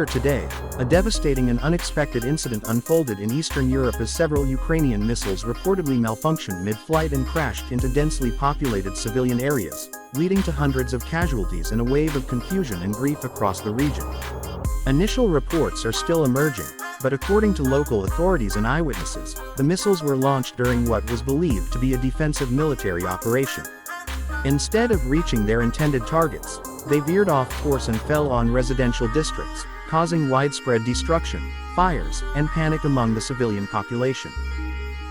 today, a devastating and unexpected incident unfolded in Eastern Europe as several Ukrainian missiles reportedly malfunctioned mid-flight and crashed into densely populated civilian areas, leading to hundreds of casualties and a wave of confusion and grief across the region. Initial reports are still emerging, but according to local authorities and eyewitnesses, the missiles were launched during what was believed to be a defensive military operation. Instead of reaching their intended targets, they veered off course and fell on residential districts, causing widespread destruction, fires, and panic among the civilian population.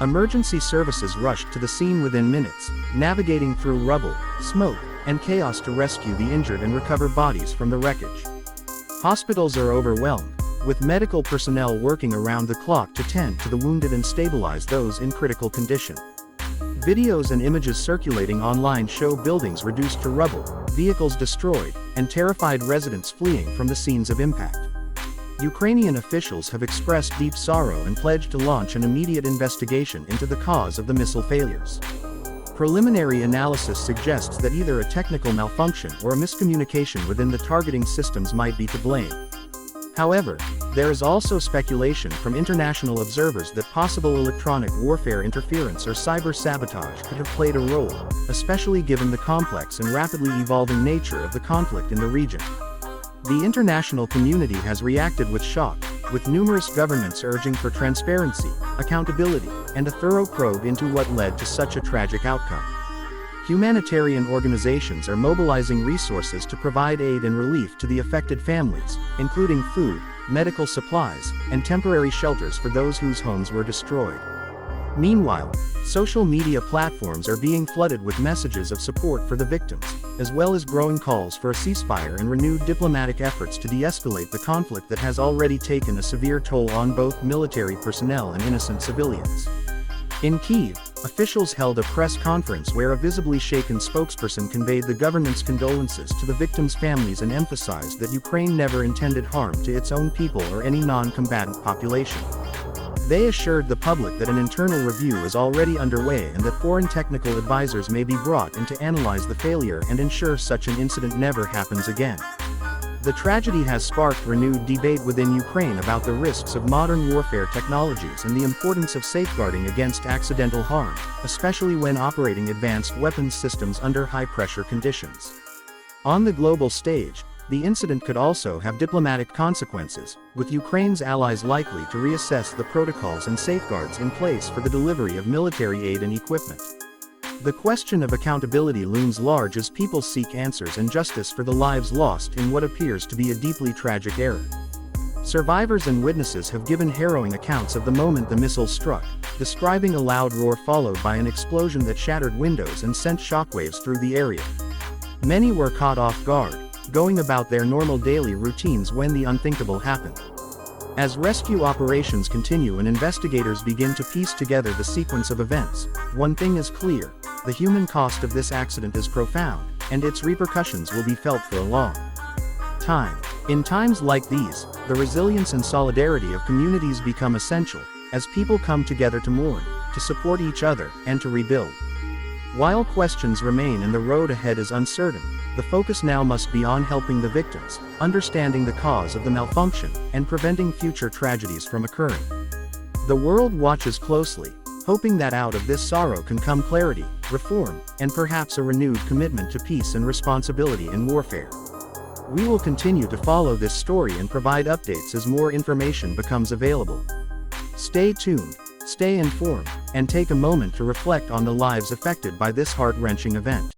Emergency services rushed to the scene within minutes, navigating through rubble, smoke, and chaos to rescue the injured and recover bodies from the wreckage. Hospitals are overwhelmed, with medical personnel working around the clock to tend to the wounded and stabilize those in critical condition. Videos and images circulating online show buildings reduced to rubble, vehicles destroyed, and terrified residents fleeing from the scenes of impact. Ukrainian officials have expressed deep sorrow and pledged to launch an immediate investigation into the cause of the missile failures. Preliminary analysis suggests that either a technical malfunction or a miscommunication within the targeting systems might be to blame. However, there is also speculation from international observers that possible electronic warfare interference or cyber sabotage could have played a role, especially given the complex and rapidly evolving nature of the conflict in the region. The international community has reacted with shock, with numerous governments urging for transparency, accountability, and a thorough probe into what led to such a tragic outcome. Humanitarian organizations are mobilizing resources to provide aid and relief to the affected families, including food, medical supplies, and temporary shelters for those whose homes were destroyed. Meanwhile, social media platforms are being flooded with messages of support for the victims, as well as growing calls for a ceasefire and renewed diplomatic efforts to de-escalate the conflict that has already taken a severe toll on both military personnel and innocent civilians. In Kyiv, officials held a press conference where a visibly shaken spokesperson conveyed the government's condolences to the victims' families and emphasized that Ukraine never intended harm to its own people or any non-combatant population. They assured the public that an internal review is already underway and that foreign technical advisors may be brought in to analyze the failure and ensure such an incident never happens again. The tragedy has sparked renewed debate within Ukraine about the risks of modern warfare technologies and the importance of safeguarding against accidental harm, especially when operating advanced weapons systems under high-pressure conditions. On the global stage, the incident could also have diplomatic consequences, with Ukraine's allies likely to reassess the protocols and safeguards in place for the delivery of military aid and equipment. The question of accountability looms large as people seek answers and justice for the lives lost in what appears to be a deeply tragic error. Survivors and witnesses have given harrowing accounts of the moment the missile struck, describing a loud roar followed by an explosion that shattered windows and sent shockwaves through the area. Many were caught off guard, going about their normal daily routines when the unthinkable happened. As rescue operations continue and investigators begin to piece together the sequence of events, one thing is clear: the human cost of this accident is profound, and its repercussions will be felt for a long time. In times like these, the resilience and solidarity of communities become essential, as people come together to mourn, to support each other, and to rebuild. While questions remain and the road ahead is uncertain, the focus now must be on helping the victims, understanding the cause of the malfunction, and preventing future tragedies from occurring. The world watches closely, hoping that out of this sorrow can come clarity, reform, and perhaps a renewed commitment to peace and responsibility in warfare. We will continue to follow this story and provide updates as more information becomes available. Stay tuned, stay informed, and take a moment to reflect on the lives affected by this heart-wrenching event.